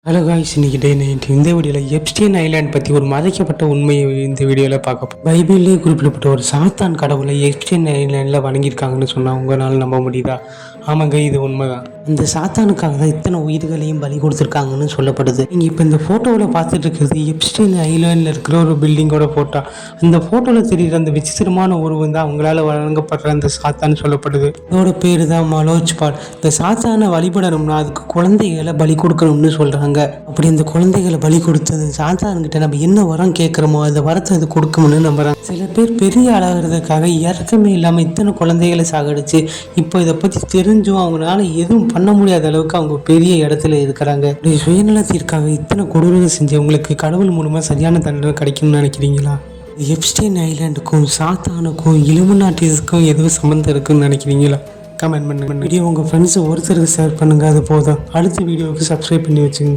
Hello guys, இன்னைக்கு day night இந்த வீடியோவில் எப்ஸ்டீன் ஐலாண்ட் பற்றி ஒரு மறைக்கப்பட்ட உண்மையை இந்த வீடியோவில் பார்க்க பைபிள்லேயே குறிப்பிடப்பட்ட ஒரு சாத்தான் கடவுளை எப்ஸ்டீன் ஐலாண்டில் வணங்கியிருக்காங்கன்னு சொன்னால் உங்களால் நம்ப முடியுதா? ஆமாங்க, இது உண்மைதான். இந்த சாத்தானுக்காக தான் இத்தனை உயிர்களையும் பலி கொடுத்துருக்காங்கன்னு சொல்லப்படுது. நீங்கள் இப்போ இந்த ஃபோட்டோவில் பார்த்துட்டு இருக்கிறது எப்ஸ்டீன் ஐலாண்டில் இருக்கிற ஒரு பில்டிங்கோட ஃபோட்டோ. அந்த ஃபோட்டோவில் தெரியுற அந்த விசித்திரமான உருவம் தான் அவங்களால வழங்கப்படுற அந்த சாத்தான்னு சொல்லப்படுது. இதோட பேர் தான் மலோஜ் பால். இந்த சாத்தானை வழிபடணும்னா அதுக்கு குழந்தைகளை பலி கொடுக்கணும்னு சொல்கிறாங்க. அப்படி இந்த குழந்தைகளை பலி கொடுத்தது சாத்தான்கிட்ட நம்ம என்ன வரம் கேட்குறோமோ அந்த வரத்தை அது கொடுக்கும்னு நம்புறாங்க. சில பேர் பெரிய ஆளாகிறதுக்காக இறக்கமே இல்லாமல் இத்தனை குழந்தைகளை சாகடிச்சு இப்போ இதை பற்றி தெரிஞ்சும் அவங்களால எதுவும் பண்ண முடியாத அளவுக்கு அவங்க பெரிய இடத்துல இருக்கிறாங்க. சுயநலத்திற்காக இத்தனை கொடூரங்கள் செஞ்சவங்களுக்கு கடவுள் மூலமாக சரியான தண்டனை கிடைக்கும்னு நினைக்கிறீங்களா? எப்ஸ்டீன் ஐலாண்டுக்கும் சாத்தானுக்கும் இலுமினாட்டிஸ்க்கும் எதுவும் சம்மந்தம் இருக்குன்னு நினைக்கிறீங்களா? கமெண்ட் பண்ணுங்க. வீடியோ உங்கள் ஃப்ரெண்ட்ஸு ஒருத்தருக்கு ஷேர் பண்ணுங்கள். அது போதும். அடுத்த வீடியோவுக்கு சப்ஸ்கிரைப் பண்ணி வச்சுக்கோங்க.